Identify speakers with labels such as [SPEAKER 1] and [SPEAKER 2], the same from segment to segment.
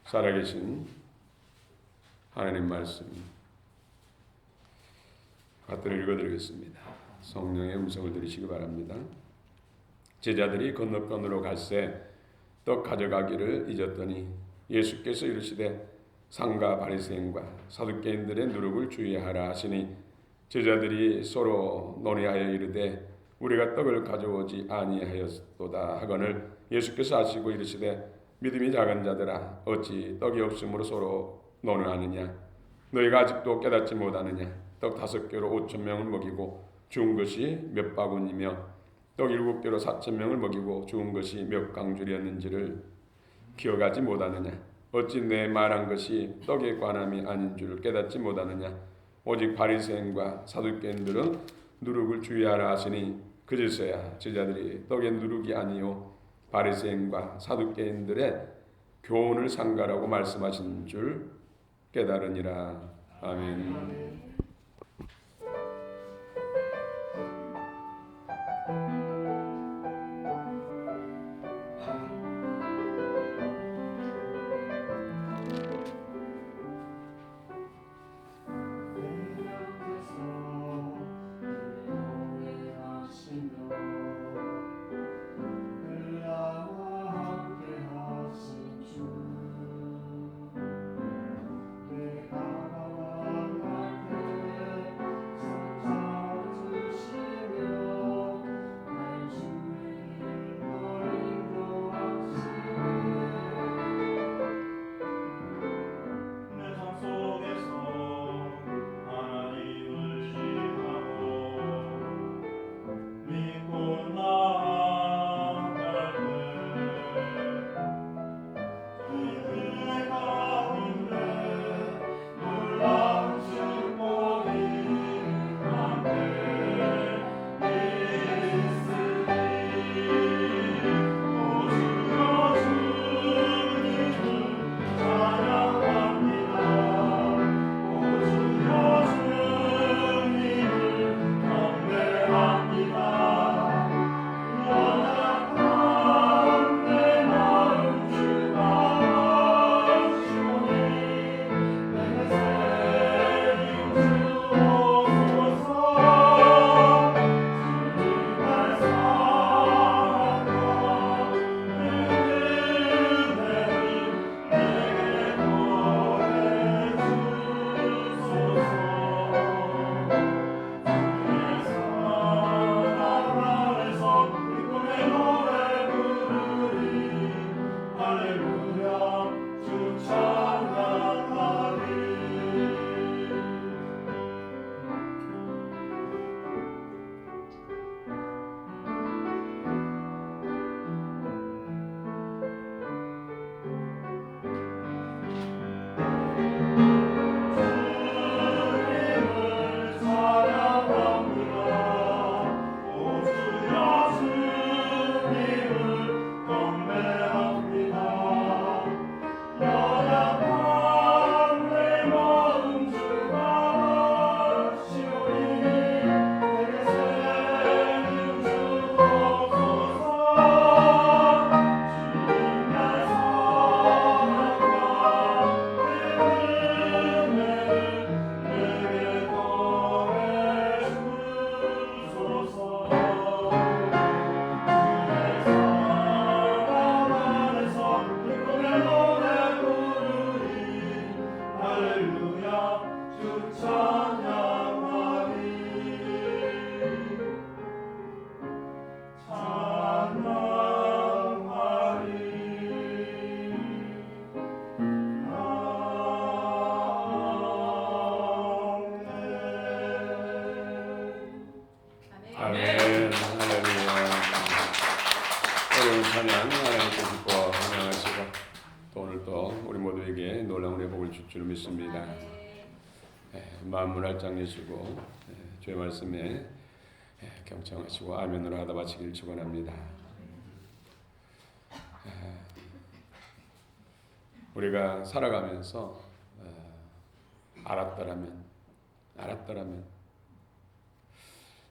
[SPEAKER 1] 살아계신 하나님 말씀 갖들을 읽어드리겠습니다. 성령의 음성을 들으시기 바랍니다. 제자들이 건너편으로 갈새 떡 가져가기를 잊었더니 예수께서 이르시되 상가 바리새인과 사두개인들의 누룩을 주의하라 하시니 제자들이 서로 논의하여 이르되 우리가 떡을 가져오지 아니하였도다 하거늘 예수께서 아시고 이르시되 믿음이 작은 자들아 어찌 떡이 없으므로 서로 논의하느냐 너희가 아직도 깨닫지 못하느냐 떡 5개로 5,000명을 먹이고 주운 것이 몇 바구니며 떡 7개로 4,000명을 먹이고 주운 것이 몇 강줄이었는지를 기억하지 못하느냐 어찌 내 말한 것이 떡에 관함이 아닌 줄 깨닫지 못하느냐 오직 바리새인과 사두개인들은 누룩을 주의하라 하시니 그제서야 제자들이 떡의 누룩이 아니요 바리새인과 사두개인들의 교훈을 상가라고 말씀하신 줄 깨달으니라. 아멘. 아멘. 할렐루야. 어려운 찬양 하나님께 기뻐 찬양하시고 또 오늘 또 우리 모두에게 놀라운 회복을 줄 줄 믿습니다. 마음을 활짝 여시고 주의 말씀에 경청하시고 아멘으로 하다 마치길 축원합니다. 우리가 살아가면서 알았더라면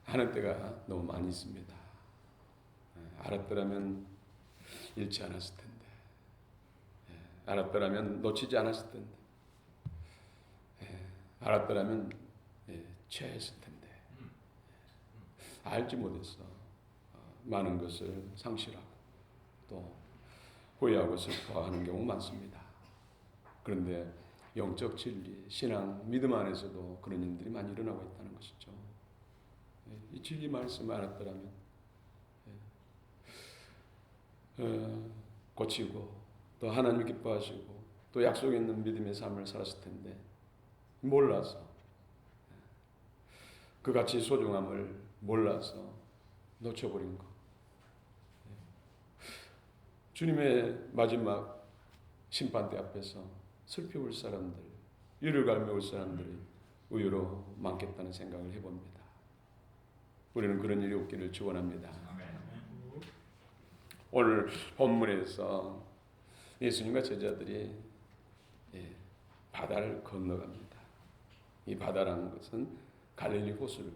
[SPEAKER 1] 하는 때가 너무 많이 있습니다. 알았더라면 잃지 않았을 텐데 알았더라면 놓치지 않았을 텐데, 알았더라면 취했을 텐데, 알지 못해서 많은 것을 상실하고 또 후회하고 슬퍼하는 경우 많습니다. 그런데 영적 진리, 신앙, 믿음 안에서도 그런 일들이 많이 일어나고 있다는 것이죠. 이 진리 말씀을 알았더라면 고치고 또 하나님 기뻐하시고 또 약속 있는 믿음의 삶을 살았을 텐데 몰라서 그 가치 소중함을 몰라서 놓쳐버린 것. 주님의 마지막 심판대 앞에서 슬피 울 사람들, 이를 갈며 울 사람들이 의외로 많겠다는 생각을 해봅니다. 우리는 그런 일이 없기를 축원합니다. 오늘 본문에서 예수님과 제자들이 바다를 건너갑니다. 이 바다라는 것은 갈릴리 호수를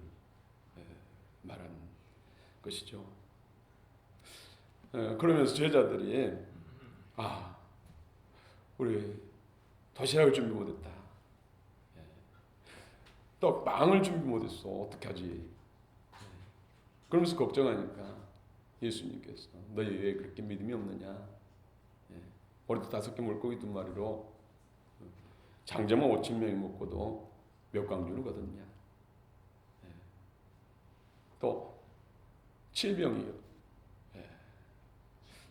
[SPEAKER 1] 말하는 것이죠. 그러면서 제자들이 우리 도시락을 준비 못했다. 또 빵을 준비 못했어. 어떻게 하지? 그러면서 걱정하니까 예수님께서 너희 왜 그렇게 믿음이 없느냐? 오늘도 5개 물고기 2마리로 장정만 5,000명이 먹고도 몇 광주를 거뒀냐? 또 7병이요.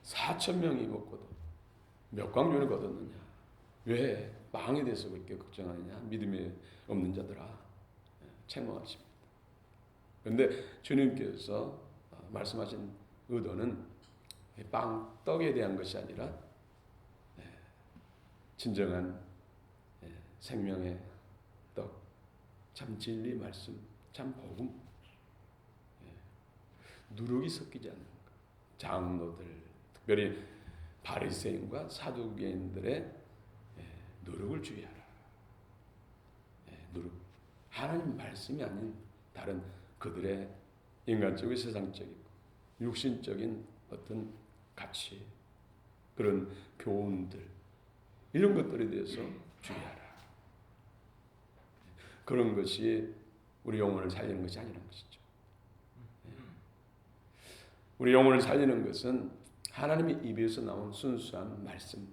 [SPEAKER 1] 4,000명이 먹고도 몇 광주를 거뒀느냐? 왜 빵에 대해서 그렇게 걱정하느냐? 믿음이 없는 자들아, 책망하십니다. 그런데 주님께서 말씀하신 의도는 빵, 떡에 대한 것이 아니라 진정한 생명의 떡, 참 진리 말씀, 참 복음, 누룩이 섞이지 않는 것. 장로들, 특별히 바리새인과 사두개인들의 누룩을 주의하라. 누룩, 하나님 말씀이 아닌 다른 그들의 인간적이고 세상적이고 육신적인 어떤 가치, 그런 교훈들, 이런 것들에 대해서 주의하라. 그런 것이 우리 영혼을 살리는 것이 아니라는 것이죠. 우리 영혼을 살리는 것은 하나님의 입에서 나온 순수한 말씀,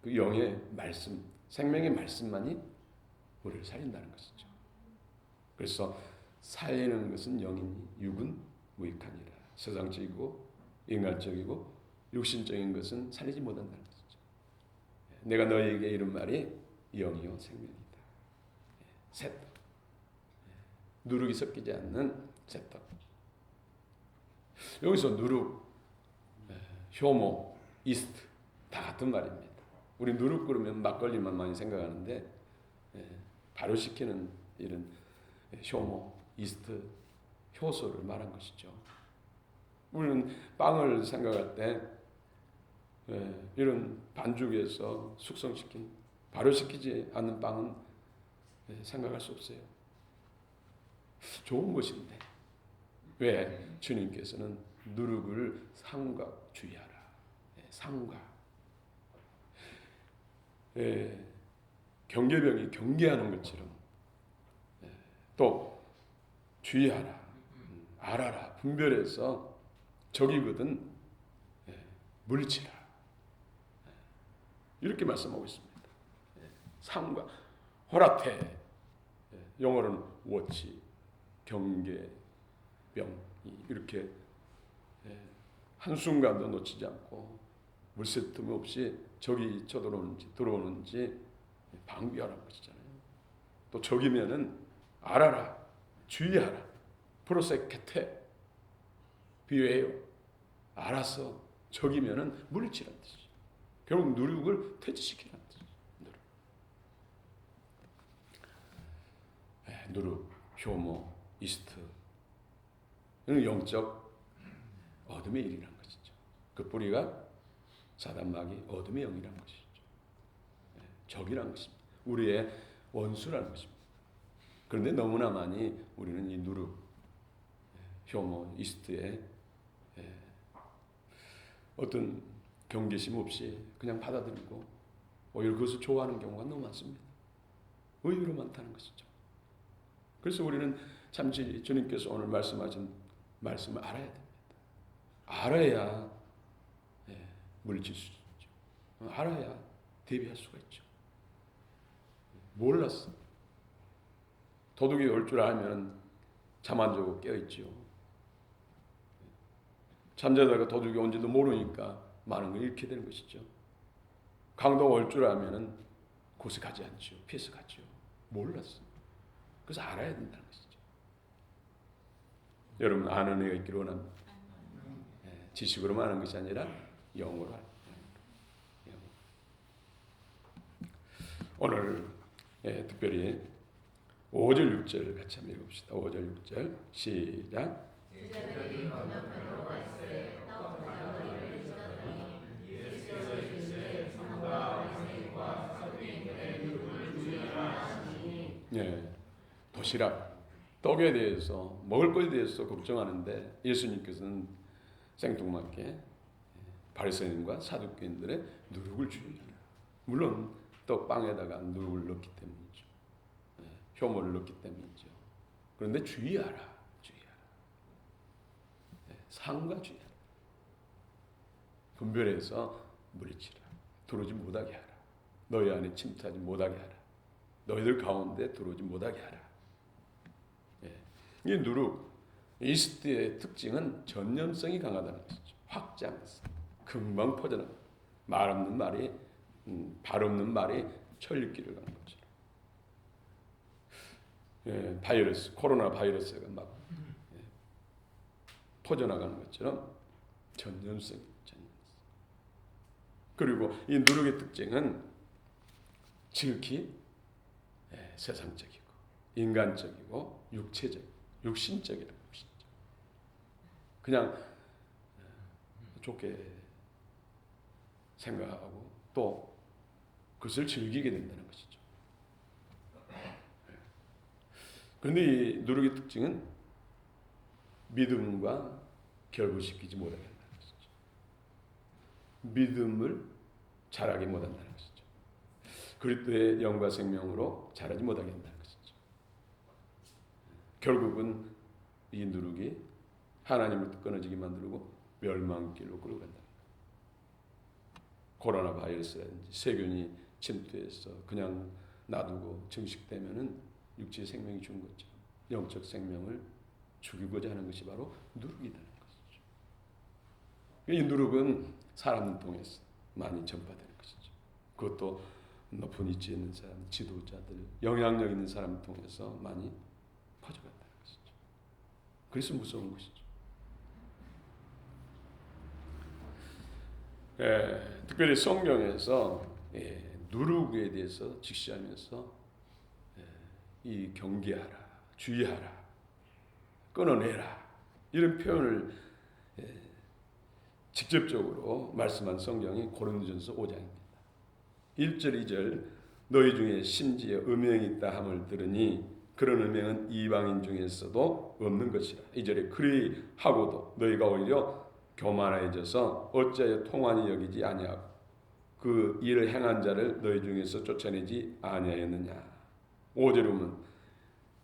[SPEAKER 1] 그 영의 말씀, 생명의 말씀만이 우리를 살린다는 것이죠. 그래서 살리는 것은 영이니 육은 무익하니라. 세상적이고 인간적이고 육신적인 것은 살리지 못한다는 것이죠. 내가 너희에게 이런 말이 영이요 생명이다. 새떡, 누룩이 섞이지 않는 새떡. 여기서 누룩, 효모, 이스트 다 같은 말입니다. 우리 누룩 그러면 막걸리만 많이 생각하는데 발효시키는 이런 효모, 이스트, 효소를 말한 것이죠. 우리는 빵을 생각할 때 이런 반죽에서 숙성시킨 발효시키지 않는 빵은 생각할 수 없어요. 좋은 것인데 왜 주님께서는 누룩을 삼각 주의하라. 삼각. 경계병이 경계하는 것처럼 또 주의하라. 알아라. 분별해서 적이거든 물리치라. 이렇게 말씀하고 있습니다. 삼각. 호라테. 영어로는 워치. 경계. 병이 이렇게 한순간도 놓치지 않고 물새 틈 없이 적이 들어오는지 방비하라는 것이잖아요. 또 적이면은 알아라, 주의하라, 프로세케테 비유해요. 알아서 적이면은 물리치라는 뜻이죠. 결국 누룩을 퇴치시키라는 뜻이죠. 누룩, 효모, 이스트 이는 영적 어둠의 일이라는 것이죠. 그 뿌리가 사단마귀 어둠의 영이라는 것이죠. 적이라는 것입니다. 우리의 원수라는 것입니다. 그런데 너무나 많이 우리는 이 누룩, 효모, 이스트의 어떤 경계심 없이 그냥 받아들이고 오히려 그것을 좋아하는 경우가 너무 많습니다. 의외로 많다는 것이죠. 그래서 우리는 잠시 주님께서 오늘 말씀하신 말씀을 알아야 됩니다. 알아야 물질 수 있죠. 알아야 대비할 수가 있죠. 몰랐어. 도둑이 올 줄 알면 잠 안 자고 깨어있죠. 잠자다가 도둑이 온지도 모르니까 많은 걸 잃게 되는 것이죠. 강도가 올 줄 알면 곳에 가지 않죠. 피해서 가죠. 몰랐어. 그래서 알아야 된다는 것이죠. 여러분 아는 애가 있기를 원합니다. 지식으로만 아는 것이 아니라 영으로 아는 거예요. 오늘 특별히 5절 6절 같이 한번 읽어봅시다. 5절 6절 시작. 도시락, 떡에 대해서 먹을 것에 대해서 걱정하는데 예수님께서는 생뚱맞게 바리새인과 사두개인들의 누룩을 주의하라. 물론 떡빵에다가 누룩을 넣기 때문이죠. 효모를 넣기 때문이죠. 그런데 주의하라. 상과 주의하라. 분별해서 물리치라. 들어오지 못하게 하라. 너희 안에 침투하지 못하게 하라. 너희들 가운데 들어오지 못하게 하라. 이 누룩, 이스트의 특징은 전염성이 강하다는 것이죠. 확장성, 금방 퍼져나가. 말 없는 말이, 발 없는 말이 천리길을 가는 것처럼. 바이러스, 코로나 바이러스가 막 퍼져나가는 것처럼 전염성. 그리고 이 누룩의 특징은 지극히 세상적이고 인간적이고 육신적이라는 것이죠. 그냥 좋게 생각하고 또 그것을 즐기게 된다는 것이죠. 그런데 이 누룩의 특징은 믿음과 결부시키지 못하게 한다는 것이죠. 믿음을 자라게 못한다는 것이죠. 그리스도의 영과 생명으로 자라지 못하게 한다는 것이죠. 결국은 이 누룩이 하나님으로부터 끊어지게 만들고 멸망길로 끌어간다. 코로나 바이러스라든지 세균이 침투해서 그냥 놔두고 증식되면은 육체의 생명이 죽은 거죠. 영적 생명을 죽이고자 하는 것이 바로 누룩이라는 것이죠. 이 누룩은 사람을 통해서 많이 전파되는 것이죠. 그것도 높은 위치에 있는 사람, 지도자들, 영향력 있는 사람을 통해서 많이 퍼져간다는 것이죠. 그래서 무서운 것이죠. 특별히 성경에서 누룩에 대해서 직시하면서 이 경계하라, 주의하라, 끊어내라 이런 표현을 직접적으로 말씀한 성경이 고린도전서 5장입니다. 1절 2절 너희 중에 심지어 음행이 있다 함을 들으니 그런 음행은 이방인 중에서도 없는 것이라. 2절에 그리하고도 너희가 오히려 교만해져서 어찌하여 통한이 여기지 아니하고 그 일을 행한 자를 너희 중에서 쫓아내지 아니하였느냐. 5절에 보면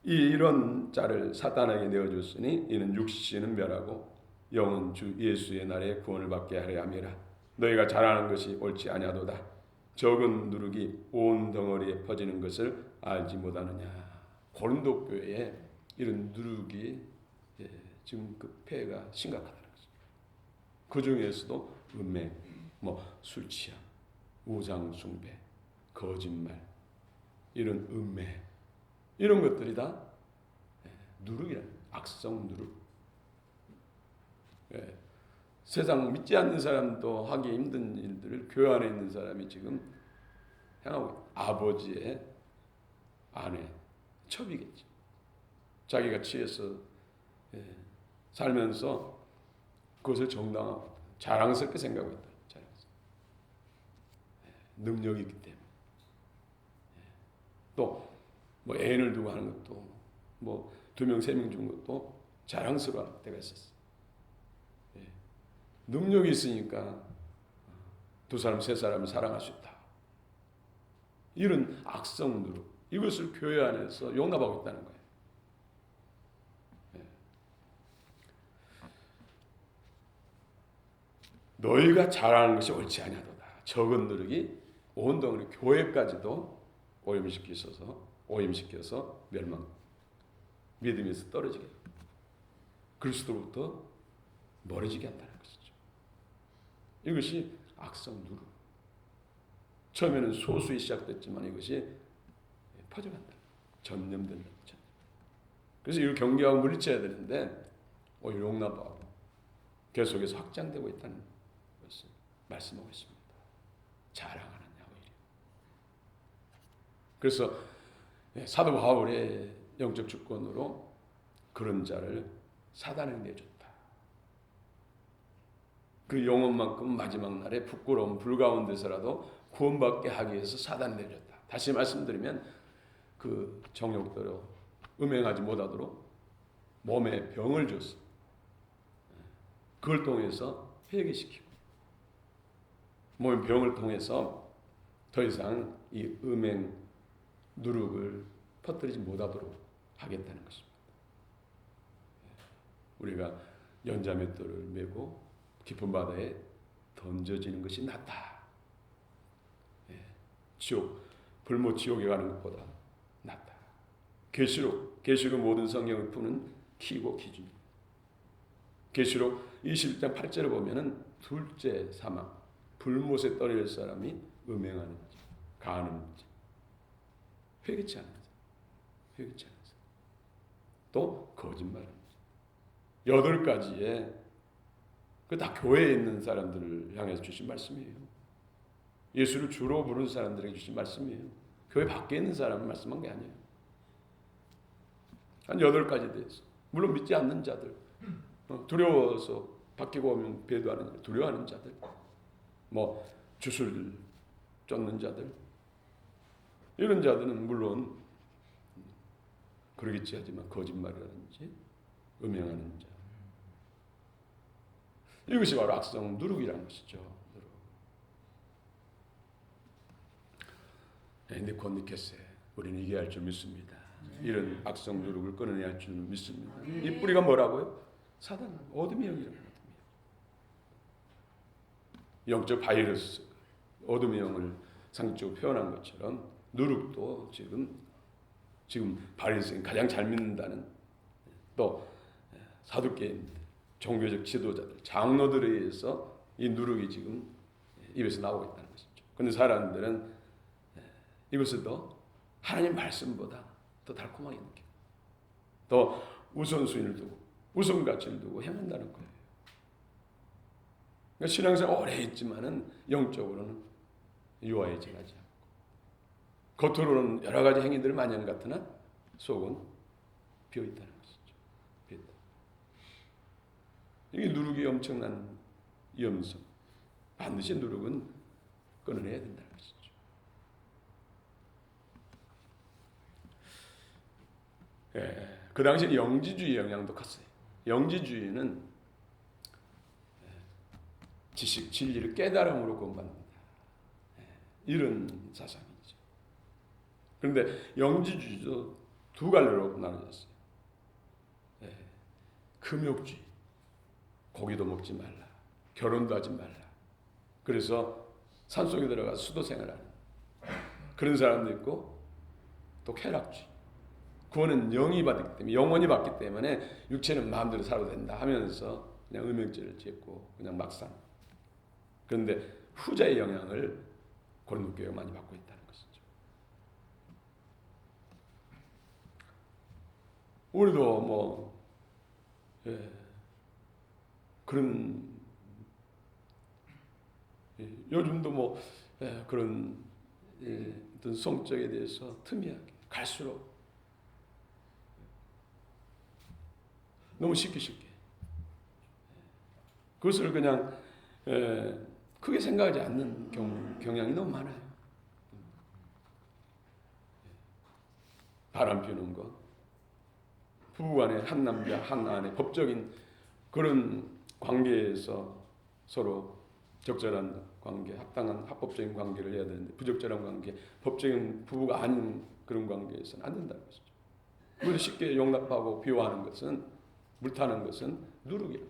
[SPEAKER 1] 이런 자를 사탄에게 내어줬으니 이는 육신은 멸하고 영은 주 예수의 날에 구원을 받게 하려 함이라. 너희가 잘하는 것이 옳지 아니하도다. 적은 누룩이 온 덩어리에 퍼지는 것을 알지 못하느냐. 고린도 교회에 이런 누룩이 지금 그 폐해가 심각하다는 거죠. 그 중에서도 음행, 술 취함, 우상 숭배, 거짓말, 이런 음해, 이런 것들이 다 누룩이라는 악성 누룩. 세상 믿지 않는 사람도 하기 힘든 일들을 교회 안에 있는 사람이 지금 행하고 있다. 아버지의 아내 첩이겠지. 자기가 취해서 살면서 그것을 정당하고 자랑스럽게 생각하고 있다. 능력이 있기 때문에. 또 애인을 두고 하는 것도 2명 3명 준 것도 자랑스러워할 때가 있었어. 능력이 있으니까 두 사람 세 사람을 사랑할 수 있다. 이런 악성 누룩, 이것을 교회 안에서 용납하고 있다는 거예요. 너희가 잘하는 것이 옳지 아니하도다. 적은 누룩이 온 덩어리 교회까지도 오염시켜서 멸망, 믿음에서 떨어지게, 그리스도로부터 멀어지게 한다는 것이죠. 이것이 악성 누룩. 처음에는 소수에 시작됐지만 이것이 퍼져간다. 전염된다. 그래서 이걸 경계하고 물리쳐야 되는데 오히려 용납하고 계속해서 확장되고 있다는 것을 말씀하고 있습니다. 자랑하느냐 오히려. 그래서 사도 바울의 영적 주권으로 그런 자를 사단에 내줬다. 그 영혼만큼 마지막 날에 부끄러운 불 가운데서라도 구원받게 하기 위해서 사단에 내줬다. 다시 말씀드리면 그 정욕대로 음행하지 못하도록 몸에 병을 줬어. 그걸 통해서 회개시키고 몸의 병을 통해서 더 이상 이 음행 누룩을 퍼뜨리지 못하도록 하겠다는 것입니다. 우리가 연자맷돌을 메고 깊은 바다에 던져지는 것이 낫다. 불못 지옥에 가는 것보다 낫다. 계시록 모든 성경을 푸는 키고 기준입니다. 계시록 21장 8절을 보면은 둘째 사망, 불못에 떨어질 사람이 음행하는지, 가하는지, 회개치 않는 자, 또 거짓말하는 자. 8가지의 그 다 교회에 있는 사람들을 향해서 주신 말씀이에요. 예수를 주로 부르는 사람들에게 주신 말씀이에요. 교회 밖에 있는 사람을 말씀한 게 아니에요. 한 8가지 대해서. 물론 믿지 않는 자들, 두려워서 바뀌고 오면 배도하는 자들, 두려워하는 자들, 주술 쫓는 자들, 이런 자들은 물론 그러겠지 하지만 거짓말이라든지 음행하는 자, 이것이 바로 악성 누룩이라는 것이죠. 니코니케세, 우리는 이겨야 할 줄 믿습니다. 이런 악성 누룩을 끊어내야 할 줄 믿습니다. 이 뿌리가 뭐라고요? 사단, 어둠의 영이라는 거예요. 영적 바이러스, 어둠의 영을 상징적으로 표현한 것처럼 누룩도 지금 바리새인 가장 잘 믿는다는, 또 사두개인 종교적 지도자들, 장로들에 의해서 이 누룩이 지금 입에서 나오고 있다는 것이죠. 그런데 사람들은 이것을 더 하나님 말씀보다 더 달콤하게 느끼고 더 우선순위를 두고 우선가치를 두고 행한다는 거예요. 그러니까 신앙생활 오래 했지만은 영적으로는 유아해져가지 않고 겉으로는 여러 가지 행위들을 많이 하는 것 같으나 속은 비어있다는 것이죠. 비어있다. 이게 누룩이 엄청난 위험성. 반드시 누룩은 끊어내야 된다는 것이죠. 그 당시 영지주의 영향도 컸어요. 영지주의는 지식, 진리를 깨달음으로 구원받는다. 이런 사상이죠. 그런데 영지주의도 두 갈래로 나눠졌어요. 금욕주의, 고기도 먹지 말라, 결혼도 하지 말라. 그래서 산속에 들어가서 수도 생활하는 그런 사람도 있고, 또 쾌락주의, 구원은 영이 받기 때문에, 영원히 받기 때문에 육체는 마음대로 살아도 된다 하면서 그냥 음행죄를 짓고 그냥 막 산. 그런데 후자의 영향을 고린도 교회가 많이 받고 있다는 것이죠. 우리도 그런 요즘도 그런 어떤 성적에 대해서 틈이하게 갈수록 너무 쉽게 그것을 그냥 크게 생각하지 않는 경향이 너무 많아요. 바람 피우는 것, 부부간에 한 남자 한 아내 법적인 그런 관계에서 서로 적절한 관계, 합당한 합법적인 관계를 해야 되는데 부적절한 관계, 법적인 부부가 아닌 그런 관계에서는 안 된다는 것이죠. 그걸 쉽게 용납하고 비호하는 것은, 물타는 것은 누룩이에요.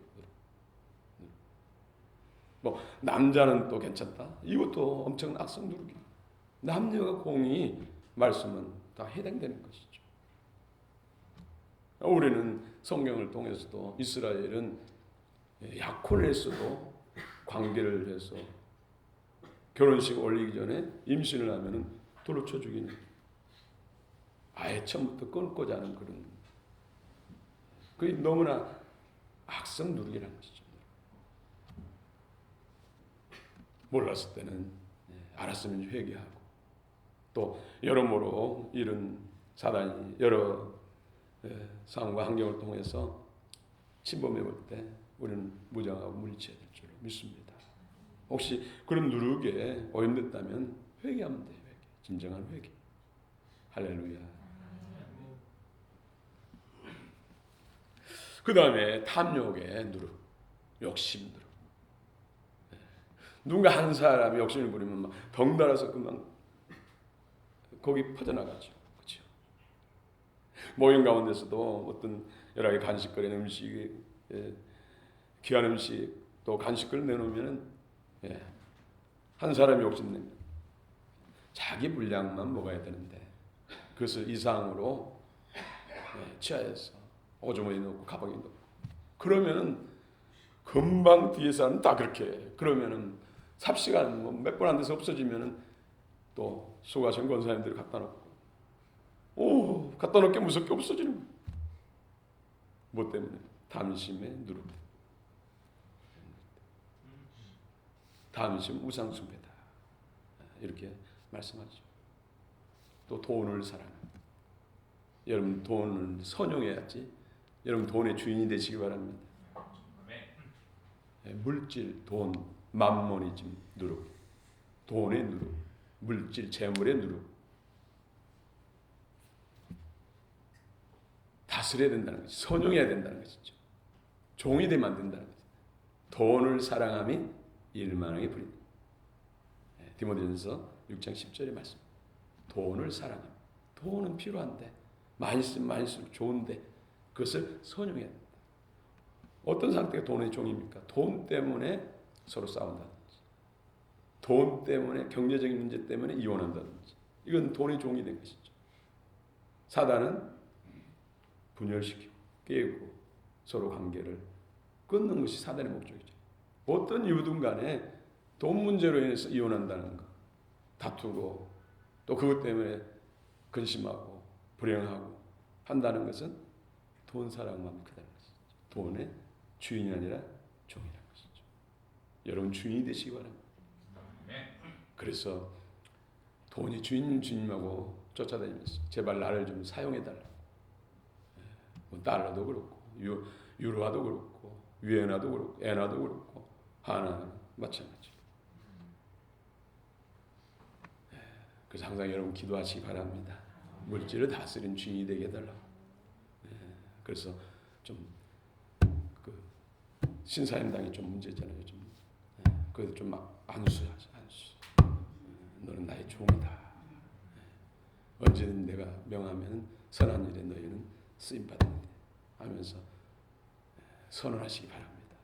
[SPEAKER 1] 뭐 남자는 또 괜찮다. 이것도 엄청난 악성 누룩이에요. 남녀가 공히 말씀은 다 해당되는 것이죠. 우리는 성경을 통해서도 이스라엘은 약혼을 했어도 관계를 해서 결혼식 올리기 전에 임신을 하면은 돌로 쳐 죽이는, 아예 처음부터 끊고자 하는 그런, 그게 너무나 악성 누룩이라는 것이죠. 몰랐을 때는 알았으면 회개하고, 또 여러모로 이런 사단이 여러 상황과 환경을 통해서 침범해 볼 때 우리는 무장하고 물리쳐야 될 줄 믿습니다. 혹시 그런 누룩에 오염됐다면 회개하면 돼요. 회개. 진정한 회개. 할렐루야. 그 다음에 탐욕의 누룩, 욕심 누룩. 누군가 한 사람이 욕심을 부리면 막 덩달아서 금방 거기 퍼져나가죠. 그렇죠? 모임 가운데서도 어떤 여러 가지 간식거리, 음식, 귀한 음식, 또 간식을 내놓으면은 한 사람이 욕심내면 자기 분량만 먹어야 되는데 그것을 이상으로 취하해서 오주머니에 넣고 가방에 넣고, 그러면은 금방 뒤에 사람은 다 그렇게 해. 그러면은 삽시간 뭐 몇 분 안 돼서 없어지면은 또 수고하신 권사님들이 갖다 놓고, 갖다 놓게 무섭게 없어지는 거예요. 뭐 때문에? 탐심의 누룩. 탐심 우상숭배다. 이렇게 말씀하죠. 또 돈을 사랑합니다. 여러분 돈을 선용해야지. 여러분 돈의 주인이 되시기 바랍니다. 물질, 돈, 맘모니즘 누룩, 돈의 누룩, 물질, 재물의 누룩. 다스려야 된다는 것이죠. 선용해야 된다는 것이죠. 종이 되면 안 된다는 것이죠. 돈을 사랑함이 일만하게 부린다. 디모데전서 6장 10절의 말씀. 돈을 사랑함. 돈은 필요한데 많이 쓰면 많이 쓸수록 좋은데 그것을 선용해야 된다. 어떤 상태가 돈의 종입니까? 돈 때문에 서로 싸운다든지, 돈 때문에 경제적인 문제 때문에 이혼한다든지, 이건 돈의 종이 된 것이죠. 사단은 분열시키고 깨우고 서로 관계를 끊는 것이 사단의 목적이죠. 어떤 이유든 간에 돈 문제로 인해서 이혼한다는 것, 다투고 또 그것 때문에 근심하고 불행하고 한다는 것은 돈 사랑만 크다는 것이죠. 돈의 주인이 아니라 종이라는 것이죠. 여러분 주인이 되시기 바랍니다. 그래서 돈이 주인하고 쫓아다니면서 제발 나를 좀 사용해달라. 뭐 달러도 그렇고 유로화도 그렇고 위엔화도 그렇고 엔화도 그렇고 하나는 마찬가지. 그래서 항상 여러분 기도하시기 바랍니다. 물질을 다스린 주인이 되게 해달라고. 그래서 좀 신사임당이 좀 문제잖아요. 좀 그래도 좀 막 안수하죠. 안수. 너는 나의 종이다. 언제든 내가 명하면 선한 일에 너희는 쓰임 받는다 하면서 선언하시기 바랍니다.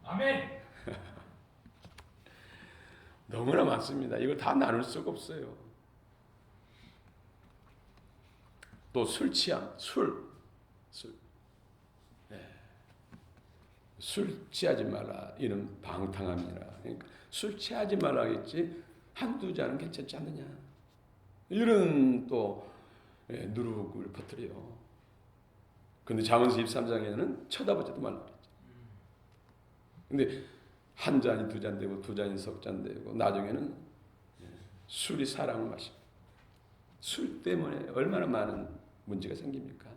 [SPEAKER 2] 아멘.
[SPEAKER 1] 너무나 많습니다. 이걸 다 나눌 수가 없어요. 또 술 취함, 술. 술 취하지 말라. 이는 방탕함이라. 그러니까 술 취하지 말라겠지. 한두 잔은 괜찮지 않느냐. 이런 또 누룩을 퍼뜨려요. 근데 잠언서 23장에는 쳐다보지도 말라 그랬죠. 근데 한 잔이 두 잔 되고 두 잔이 석 잔 되고 나중에는 술이 사람을 마시고, 술 때문에 얼마나 많은 문제가 생깁니까?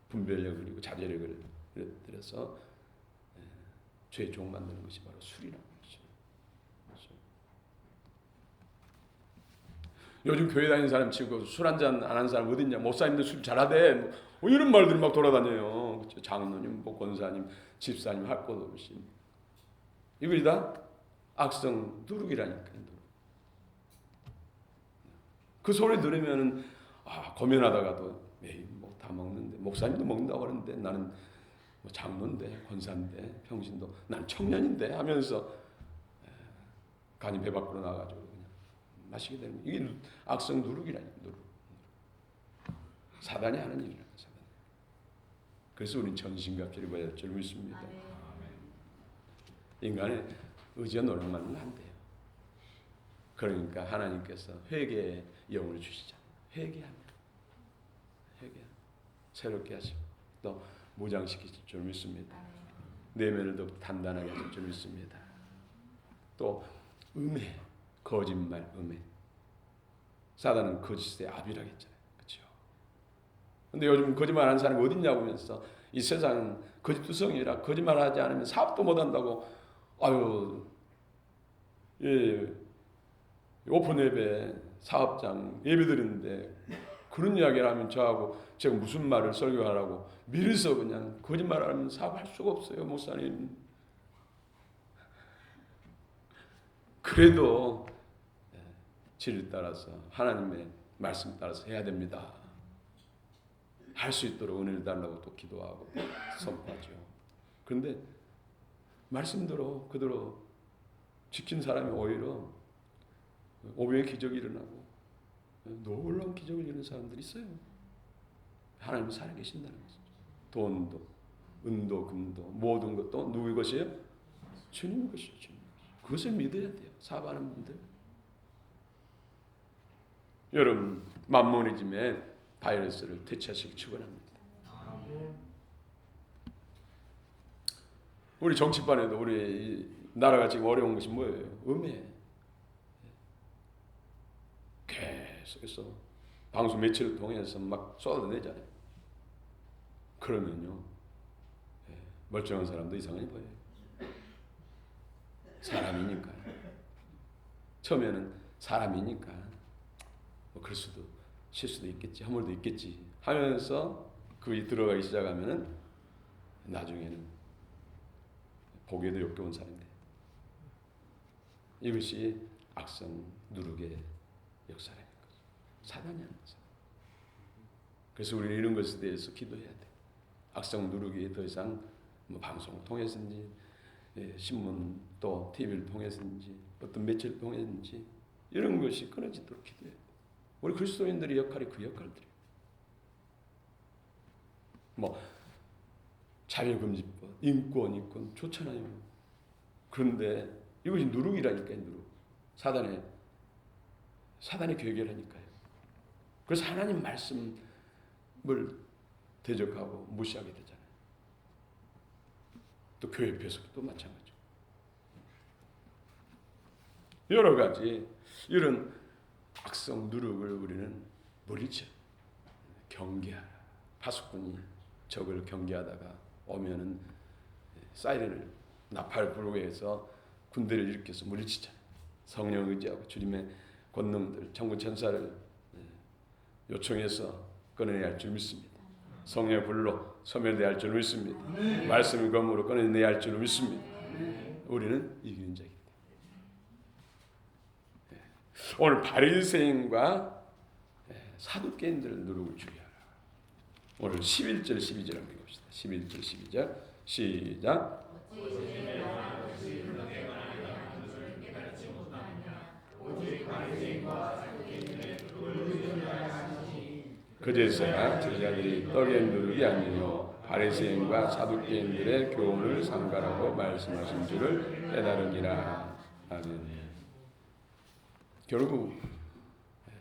[SPEAKER 1] 분별력을 그리고 자제력을 들여서 죄의 종 만드는 것이 바로 술이라는 것이죠. 요즘 교회 다니는 사람 치고 술 한잔 안 하는 사람 어딨냐? 목사님도 술 잘하대. 뭐 이런 말들이 막 돌아다녀요. 장로님, 뭐 권사님, 집사님 할 것 없이. 이거 다 악성 누룩이라니까요. 그 소리 들으면은 고민하다가도 에이 뭐 다 먹는데 목사님도 먹는다고 그러는데 나는 뭐 장로인데 권사인데 평신도 난 청년인데 하면서 간이 배 밖으로 나가지고 그냥 마시게 되는 이게 악성 누룩이라니 누룩. 사단이 하는 일이라 사단. 그래서 우리는 전신갑주를 입어야 될 줄 믿습니다. 인간의 의지와 노력만은 안 돼요. 그러니까 하나님께서 회개의 영을 주시잖아요. 회개하면 새롭게 하시고 또 무장시키실 줄 믿습니다. 내면을 더 단단하게 하실 줄 믿습니다. 또 음해, 거짓말, 음해. 사단은 거짓의 아비라고 했잖아요. 그렇죠? 근데 요즘 거짓말하는 사람이 어디 있냐고 하면서 이 세상은 거짓투성이라 거짓말하지 않으면 사업도 못한다고 오픈 예배 사업장 예배 드리는데 그런 이야기를 하면 저하고 제가 무슨 말을 설교하라고 미리서 그냥 거짓말하면 사업할 수가 없어요, 목사님. 그래도 진리 따라서 하나님의 말씀 따라서 해야 됩니다. 할 수 있도록 은혜를 달라고 또 기도하고 선포하죠. 그런데 말씀대로 그대로 지킨 사람이 오히려 오병의 기적이 일어나고 놀라운 기적을 이루는 사람들이 있어요. 하나님이 살아계신다는 것이죠. 돈도, 은도, 금도, 모든 것도 누구의 것이에요? 주님의 것이죠. 주님의 것이죠. 그것을 믿어야 돼요. 사업하는 분들. 여러분, 만모니즘의 바이러스를 퇴치하시기 축원합니다. 우리 정치판에도 우리 나라가 지금 어려운 것이 뭐예요? 음해. 계속해서 방송 매체를 통해서 막 쏟아내잖아요. 그러면요, 멀쩡한 사람도 이상하게 보여요. 사람이니까. 처음에는 사람이니까 뭐 그럴 수도 실수도 있겠지, 허물도 있겠지 하면서 그에 들어가기 시작하면은 나중에는 보기에도 역겨운 사람이 돼요. 이것이 악성 누룩의 역사라는 거죠. 사단이 하는 거죠. 그래서 우리는 이런 것에 대해서 기도해야 돼. 악성 누룩이 더 이상 뭐 방송을 통해서인지 신문 또 TV를 통해서인지 어떤 매체를 통해서인지 이런 것이 끊어지도록 기도해야 돼. 우리 그리스도인들의 역할이 그 역할들이에요. 뭐 자유금지법, 인권 좋잖아요. 그런데 이것이 누룩이라니까요. 누룩. 사단의 괴계라니까요. 그래서 하나님 말씀을 대적하고 무시하게 되잖아요. 또 교회 배석도 마찬가지죠. 여러 가지 이런 악성 누룩을 우리는 물리쳐 경계하라. 파수꾼이 적을 경계하다가 오면은 사이렌을 나팔 불고 해서 군대를 일으켜서 물리치잖아요. 성령 의지하고 주님의 권능들, 천군 천사를 요청해서 꺼내내야 할 줄 믿습니다. 성령의 불로 소멸돼야 할 줄 믿습니다. 말씀의 검으로 꺼내내야 할 줄 믿습니다. 우리는 이기는 자입니다. 오늘 바리새인과 사두개인들을 누룩을 주의하라. 오늘 11절 12절 한번 읽읍시다. 11절 12절 시작. 그제서야 제자들이 떡의 누룩이 아니요 바리새인과 사두개인들의 교훈을 삼가라고 말씀하신 줄을 깨달으니라. 아멘. 결국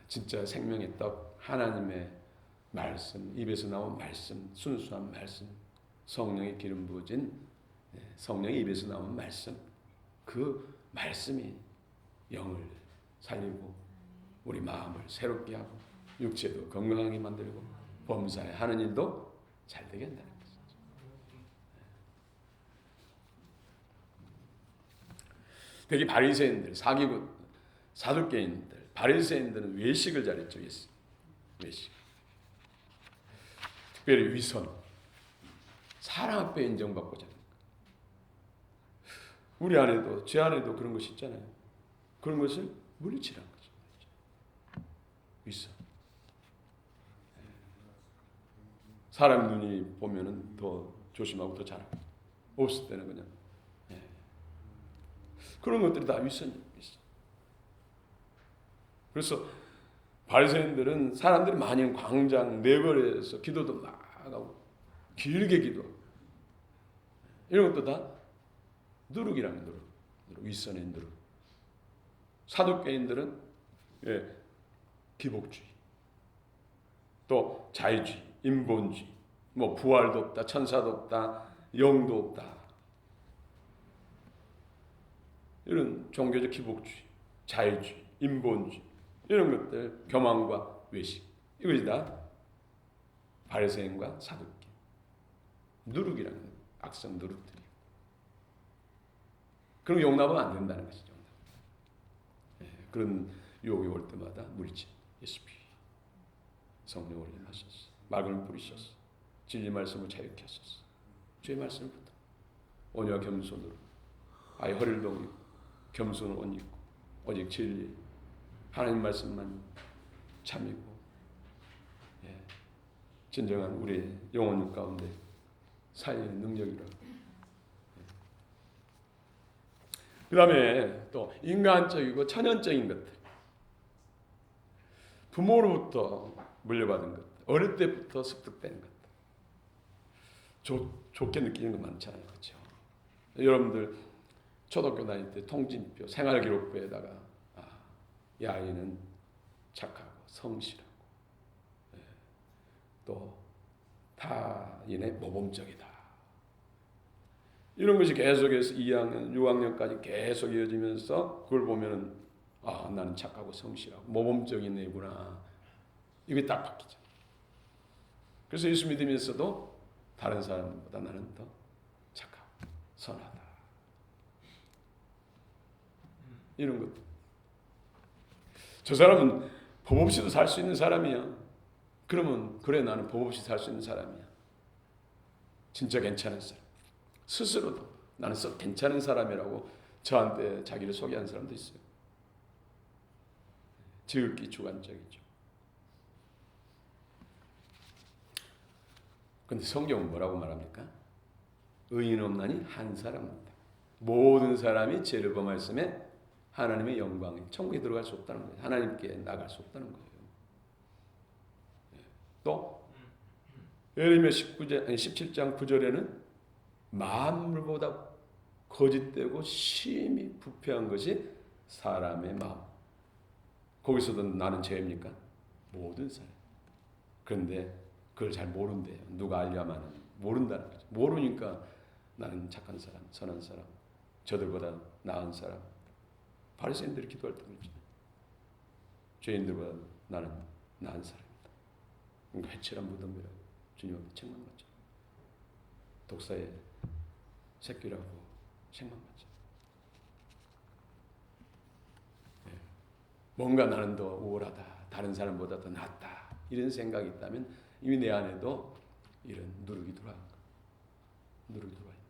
[SPEAKER 1] 진짜 생명의 떡 하나님의 말씀, 입에서 나온 말씀, 순수한 말씀, 성령의 기름 부어진 성령의 입에서 나온 말씀, 그 말씀이 영을 살리고 우리 마음을 새롭게 하고 육체도 건강하게 만들고 범사에 하는 일도 잘 되게 한다는 것이죠. 특히 바리새인들, 사두개인들, 바리새인들은 외식을 잘했죠. 외식. 특별히 위선, 사람 앞에 인정받고자. 우리 안에도 제 안에도 그런 것이 있잖아요. 그런 것을 물리치라는 거죠. 윗선. 사람 눈이 보면은 더 조심하고 더 잘하고 없을 때는 그냥 그런 것들이 다 윗선이에요. 그래서 바리새인들은 사람들이 많이 광장 내거리에서 기도도 막 하고 길게 기도하고 이런 것도 다 누룩이라는 누룩, 윗선의 누룩. 사두개인들은 기복주의, 또 자유주의, 인본주의, 뭐 부활도 없다, 천사도 없다, 영도 없다. 이런 종교적 기복주의, 자유주의, 인본주의 이런 것들, 교만과 외식 이것이 다 바리새인과 사두개 누룩이라는 악성 누룩들이. 그런 용납하면 안 된다는 것이죠. 그런 유혹이 올 때마다 물리치 예수피 성령으로 임하셨어. 막을 뿌리셨어. 진리 말씀을 자유케 하셨어. 주의 말씀을 붙어 온유와 겸손으로 아예 허리를 동이고 겸손을 옷 입고 오직 진리 하나님 말씀만 참이고 진정한 우리의 영혼 가운데 살리는 능력이라고. 그 다음에 또 인간적이고 천연적인 것들, 부모로부터 물려받은 것, 어릴 때부터 습득된 것, 좋게 느끼는 거 많잖아요. 그렇죠? 여러분들 초등학교 다닐 때 통진표, 생활기록부에다가 이 아이는 착하고 성실하고 또 타인의 모범적이다. 이런 것이 계속해서 2학년, 6학년까지 계속 이어지면서 그걸 보면은 나는 착하고 성실하고 모범적인 애구나. 이게 딱 바뀌죠. 그래서 예수 믿으면서도 다른 사람보다 나는 더 착하고 선하다. 이런 것. 저 사람은 법 없이도 살 수 있는 사람이야. 그러면 그래 나는 법 없이 살 수 있는 사람이야. 진짜 괜찮은 사람. 스스로도 나는 괜찮은 사람이라고 저한테 자기를 소개한 사람도 있어요. 지극히 주관적이죠. 그런데 성경은 뭐라고 말합니까? 의인 없나니 한 사람 없다. 모든 사람이 죄를 범하였음에 하나님의 영광에 천국에 들어갈 수 없다는 거예요. 하나님께 나갈 수 없다는 거예요. 또 예레미야 17장 9절에는 만물보다 거짓되고 심히 부패한 것이 사람의 마음. 거기서도 나는 죄입니까? 모든 사람. 그런데 그걸 잘 모른대요. 누가 알려면은 모른다는 거죠. 모르니까 나는 착한 사람, 선한 사람, 저들보다 나은 사람. 바리새인들이 기도할 때 그렇죠. 죄인들보다 나는 나은 사람이다. 그러니까 해칠한 무덤이라고 주님한테 책망받죠. 독사의 새끼라고 책망받죠. 뭔가 나는 더 우월하다, 다른 사람보다 더 낫다 이런 생각이 있다면 이미 내 안에도 이런 누룩이 들어와 있는 거예요. 누룩이 들어와 있는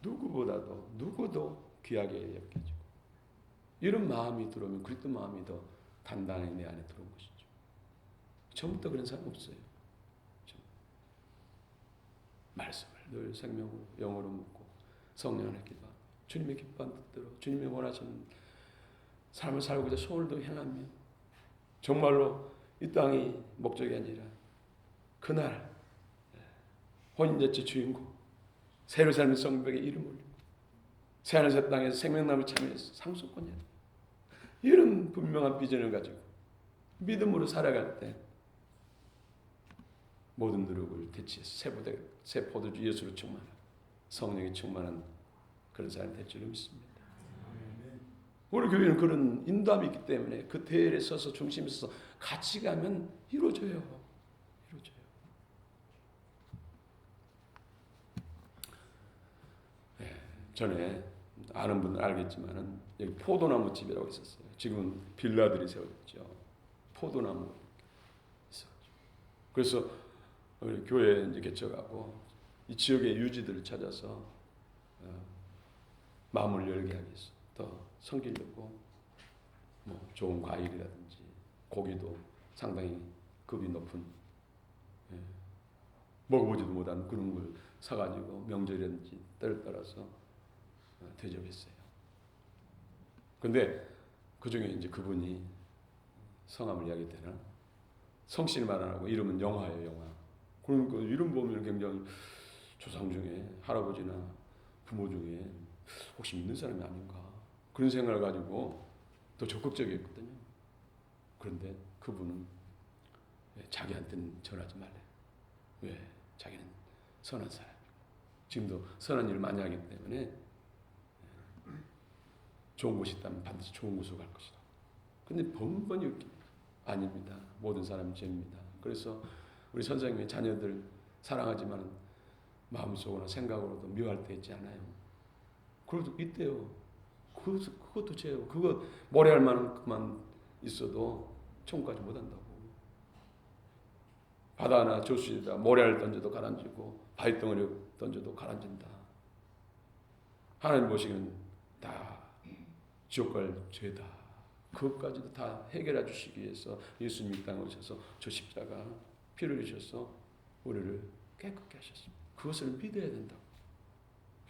[SPEAKER 1] 거예요. 누구도 귀하게 여겨지고 이런 마음이 들어오면 그리스도 마음이 더 단단히 내 안에 들어온 것이죠. 처음부터 그런 사람 없어요. 말씀을 늘 생명으로 영어로 묻고 성령을 기도하고 주님의 기뻐한 뜻대로 주님이 원하시는 삶을 살고자 소홀도 행하며 정말로 이 땅이 목적이 아니라 그날 혼인잔치 주인공 새로 삶은 성벽에 이름 올리고 새하늘 새 땅에서 생명나무 참여해서 상속권이야. 이런 분명한 비전을 가지고 믿음으로 살아갈 때 모든 노력을 대치해서 새 포도주 예수로 충만한 성령이 충만한 그런 사람이 될 줄을 믿습니다. 우리 교회는 그런 인도함이 있기 때문에 그 대열에 서서 중심에 서서 같이 가면 이루어져요. 이루어져요. 네, 전에 아는 분은 알겠지만은 여기 포도나무 집이라고 있었어요. 지금 빌라들이 세워졌죠. 포도나무 있었죠. 그래서 우리 교회에 이제 개척하고 이 지역의 유지들을 찾아서 마음을 열게 하기 위해서 더 섬기려고 뭐 좋은 과일이라든지 고기도 상당히 급이 높은 먹어보지도 못한 그런 걸 사가지고 명절이라든지 때를 따라서 대접했어요. 근데 그 중에 이제 그분이 성함을 이야기 되나? 성씨만 안 하고 이름은 영화예요, 영화. 그러니까 이름 보면 굉장히 조상 중에 할아버지나 부모 중에 혹시 믿는 사람이 아닌가 그런 생각을 가지고 더 적극적이었거든요. 그런데 그분은 자기한테는 전하지 말래. 왜? 자기는 선한 사람이고 지금도 선한 일을 많이 하기 때문에 좋은 곳이 있다면 반드시 좋은 곳으로 갈 것이다. 근데 번번이 웃깁니다. 아닙니다. 모든 사람이 죄입니다. 그래서 우리 선생님의 자녀들 사랑하지만 마음속으로 생각으로도 미워할 때 있지 않아요. 그래도 있대요. 그것도 죄예요. 그거 모래알 만큼만 있어도 천국까지 못한다고. 바다나 저수지에다 모래알 던져도 가라앉고 바위덩어리 던져도 가라앉는다. 하나님 보시기는 다 지옥 갈 죄다. 그것까지도 다 해결해 주시기 위해서 예수님 이 땅에 오셔서 저 십자가 피를 흘리셔서 우리를 깨끗게 하셨습니다. 그것을 믿어야 된다고.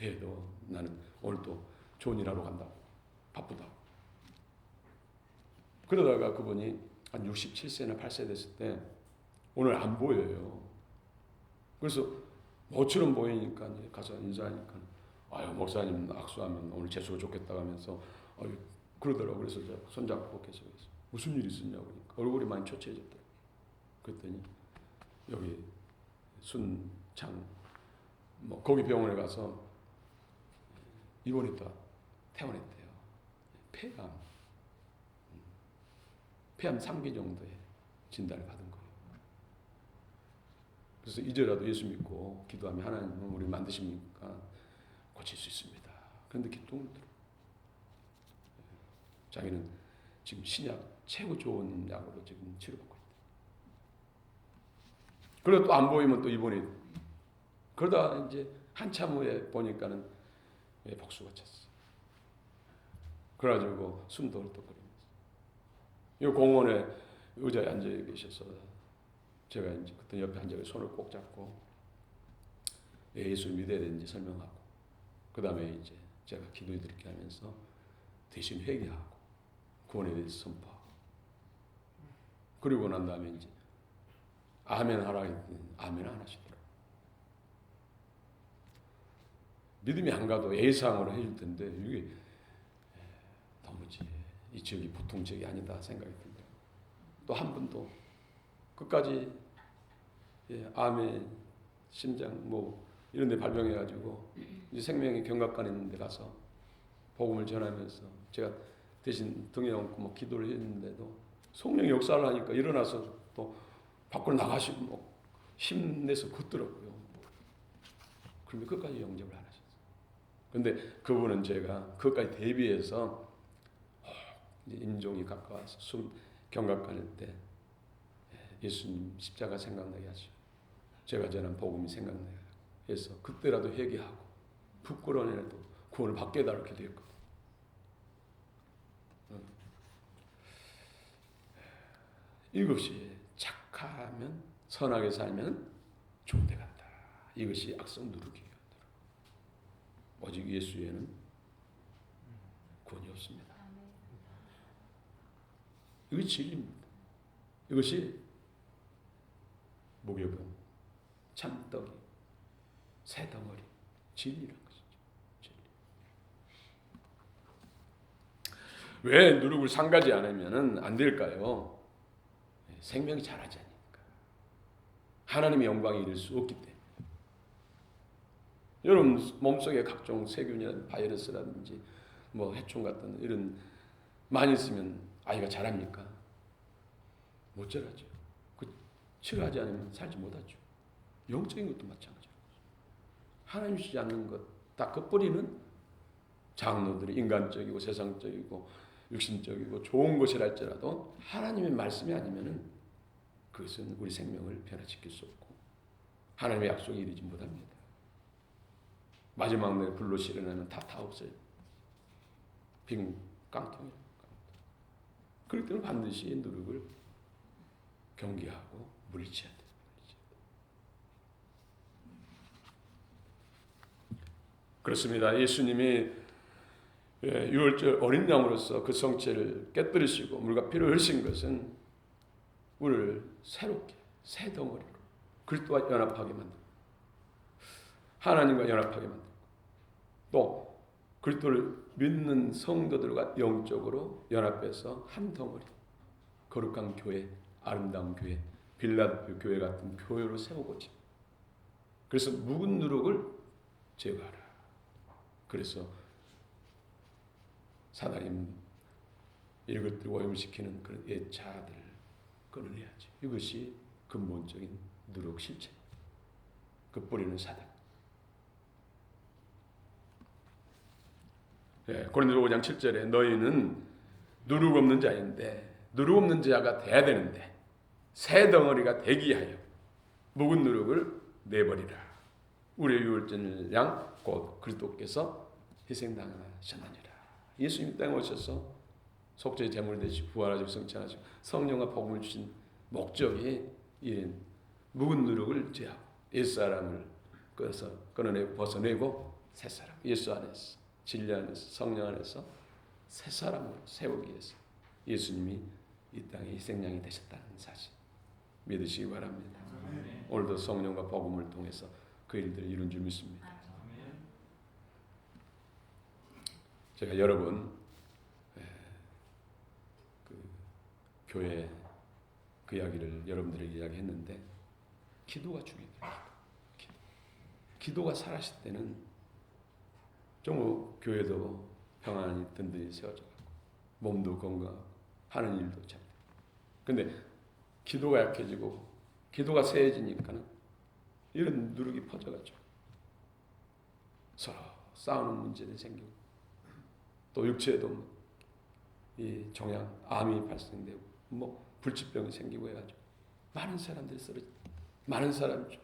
[SPEAKER 1] 왜도 나는 오늘 또 좋은 일 하러 간다고. 바쁘다고. 그러다가 그분이 한 67세나 8세 됐을 때 오늘 안 보여요. 그래서 모처럼 보이니까 가서 인사하니까 아유 목사님 악수하면 오늘 재수가 좋겠다고 하면서 아유 그러더라고요. 그래서 손잡고 계속 무슨 일 있었냐고 그러니까 얼굴이 많이 초췌해졌더라고요. 그랬더니 여기 순창 뭐 거기 병원에 가서 입원했다 퇴원했대요. 폐암 3기 정도의 진단을 받은 거예요. 그래서 이제라도 예수 믿고 기도하면 하나님은 우리 만드십니까 고칠 수 있습니다. 그런데 기도를 들어. 자기는 지금 신약 최고 좋은 약으로 지금 치료받고 있다. 그래도 또 안 보이면 또 입원해. 그러다 이제 한참 후에 보니까는 복수가 찼어. 그래가지고 숨도 헐떡거리면서 이 공원에 의자에 앉아 계셔서 제가 이제 그때 옆에 앉아 손을 꼭 잡고 예수를 믿어야 되는지 설명하고 그 다음에 이제 제가 기도해 드릴게 하면서 대신 회개하고 구원에 대해서 선포하고 그리고 난 다음에 이제 아멘 하라 했더니 아멘 안 하시더라고요. 믿음이 안 가도 예상으로 해줄 텐데 이게 도무지 이 지역이 보통 지역이 아니다 생각이 듭니다. 또 한 분도 끝까지 암에 심장 뭐 이런 데 발병해가지고 이제 생명의 경각관에 있는 데 가서 복음을 전하면서 제가 대신 등에 얹고 뭐 기도를 했는데도 성령이 역사를 하니까 일어나서 또 밖으로 나가시고 뭐 힘내서 걷더라고요. 그런데 끝까지 영접을 안 하셨어요. 근데 그분은 제가 그것까지 대비해서 이제 임종이 가까워서 경각할 때 예수님 십자가 생각나게 하시고 제가 전한 복음이 생각나게 해서 그때라도 회개하고 부끄러운 일에도 구원을 받게 해달라고 기도했거든요. 이것이 착하면 선하게 살면 좋은 데 간다. 이것이 악성 누르기예요. 오직 예수 외에는 구원이 없습니다. 이것이 진리입니다. 이것이 목욕은 참떡이 새덩어리 진리란 것이죠. 진리. 왜 누룩을 상가지 않으면 안 될까요? 생명이 자라지 않으니까. 하나님의 영광이 이룰 수 없기 때문에. 여러분 몸속에 각종 세균이나 바이러스라든지 뭐 해충 같은 이런 많이 있으면 아이가 자랍니까? 못 자라죠. 그 치료하지 않으면 살지 못하죠. 영적인 것도 마찬가지로 하나님 주지 않는 것 다 그 뿌리는 장로들이 인간적이고 세상적이고 육신적이고 좋은 것이라 할지라도 하나님의 말씀이 아니면은 그것은 우리 생명을 변화시킬 수 없고 하나님의 약속에 이르지 못합니다. 마지막 날에 불로 실어내면 다 없어요. 빈 깡통이에요. 그렇기 때문에 반드시 누룩을 경계하고 물리쳐야 돼요. 그렇습니다. 예수님이 유월절 어린 양으로서 그 성체를 깨뜨리시고 물과 피를 흘리신 것은 우리를 새롭게 새 덩어리로 그리스도와 연합하게 만들고 하나님과 연합하게 만들고 또 그리스도를 믿는 성도들과 영적으로 연합해서 한 덩어리 거룩한 교회, 아름다운 교회, 빌라델피아 교회 같은 교회로 세우고자. 그래서 묵은 누룩을 제거하라. 그래서 사단이 이것들을 오염시키는 그런 예차들을 끊어내야지. 이것이 근본적인 누룩 실체. 그 뿌리는 사단. 고린도서 5장 7절에 너희는 누룩 없는 자인데 누룩 없는 자가 돼야 되는데 새 덩어리가 되기 하여 묵은 누룩을 내버리라. 우리의 유월절 양 곧 그리스도께서 희생당하셨느니라. 예수님 땅에 오셔서 속죄의 제물 되시고 부활하시고 성찬하시고 성령과 복음을 주신 목적이 이런 묵은 누룩을 제하고 옛사람을 벗어내고 새사람 예수 안에서 진리 안에서 성령 안에서 새사람으로 세우기 위해서 예수님이 이 땅에 희생양이 되셨다는 사실 믿으시기 바랍니다. 오늘도 성령과 복음을 통해서 그 일들을 이룬 줄 믿습니다. 제가 여러 번 교회 그 이야기를 여러분들에게 이야기했는데 기도가 중요해요. 기도가 살아있을 때는 좀 교회도 평안히 든든히 세워져가고 몸도 건강하고 하는 일도 잘. 근데 기도가 약해지고 기도가 세해지니까는 이런 누룩이 퍼져가지고 서로 싸우는 문제들이 생기고 또 육체에도 이 종양, 암이 발생되고 불치병이 생기고 해가지고 많은 사람들이 쓰러져. 많은 사람이죠.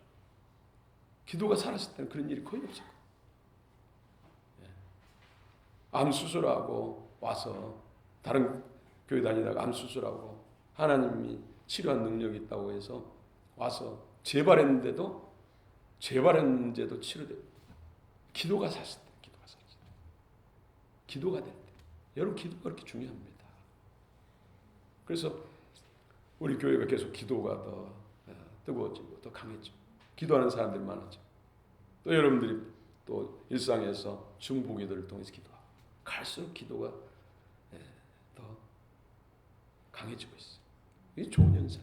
[SPEAKER 1] 기도가 살았을 때는 그런 일이 거의 없을 거예요. 암 수술하고 와서 다른 교회 다니다가 암 수술하고 하나님이 치료한 능력이 있다고 해서 와서 재발했는데도 치료돼요. 기도가 샀을 때. 기도가 될 때. 여러분 기도가 그렇게 중요합니다. 그래서 우리 교회가 계속 기도가 더 뜨거워지고 더 강해지고 기도하는 사람들이 많아지고 또 여러분들이 또 일상에서 중보기도를 통해서 기도하고 갈수록 기도가 더 강해지고 있어요. 이게 좋은 현상.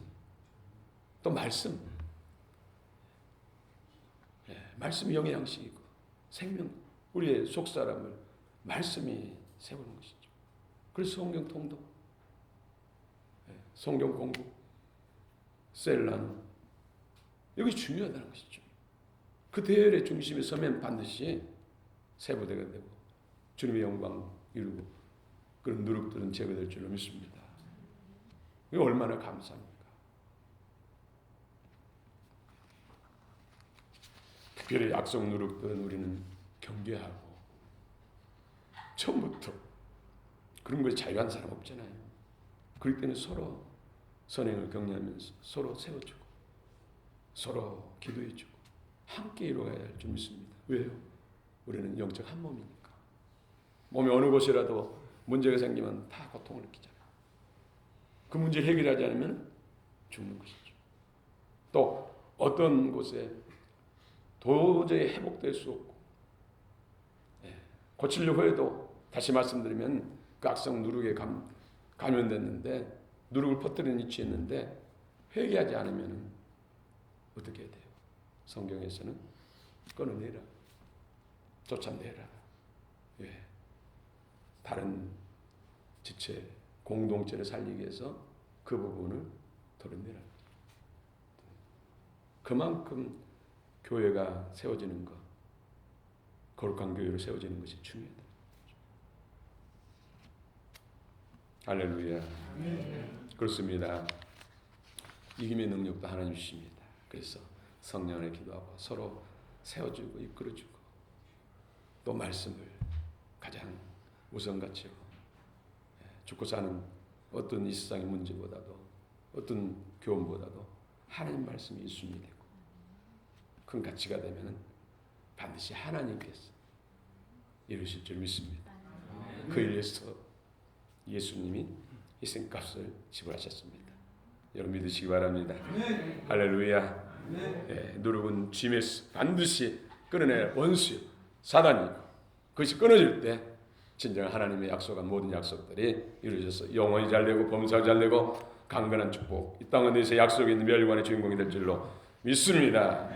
[SPEAKER 1] 또 말씀이 영의 양식이고 생명 우리의 속사람을 말씀이 세우는 것이죠. 그래서 성경 통독, 성경 공부, 셀라는 이것이 중요하다는 것이죠. 그 대열의 중심에 서면 반드시 세부대가 되고 주님의 영광 이루고 그런 누룩들은 제거될 줄로 믿습니다. 이거 얼마나 감사합니까? 특별히 악성 누룩들은 우리는 경계하고 처음부터 그런 거에 자유한 사람 없잖아요. 그렇기 때문에 서로 선행을 격려하면서 서로 세워주고 서로 기도해주고 함께 이루어가야 할 줄 믿습니다. 왜요? 우리는 영적 한 몸이니까. 몸이 어느 곳이라도 문제가 생기면 다 고통을 느끼잖아요. 그 문제를 해결하지 않으면 죽는 것이죠. 또 어떤 곳에 도저히 회복될 수 없고 고치려고 해도 다시 말씀드리면 그 악성 누룩에 감염됐는데 누룩을 퍼뜨리는 위치에 있는데 회개하지 않으면 어떻게 해야 돼요? 성경에서는 끊어내라, 쫓아내라. 다른 지체, 공동체를 살리기 위해서 그 부분을 털어내라. 그만큼 교회가 세워지는 것, 거룩한 교회로 세워지는 것이 중요하다. 할렐루야. 그렇습니다. 이김의 능력도 하나님 주십니다. 그래서 성령 안에 기도하고 서로 세워주고 이끌어주고 또 말씀을 가장 우선가치로 죽고 사는 어떤 이 세상의 문제보다도 어떤 교훈보다도 하나님 말씀이 1순위 되고 큰 가치가 되면 반드시 하나님께서 이루실 줄 믿습니다. 그 일에서 예수님이 희생값을 지불하셨습니다. 여러분 믿으시기 바랍니다. 할렐루야. 누룩은 쥐에서 반드시 끊어낼 원수요 사단이고 그것이 끊어질 때 진정 하나님의 약속한 모든 약속들이 이루어져서 영원히 잘되고 범사가 잘되고 강건한 축복 이 땅 어디서 약속이 있는 멸관의 주인공이 될 줄로 믿습니다.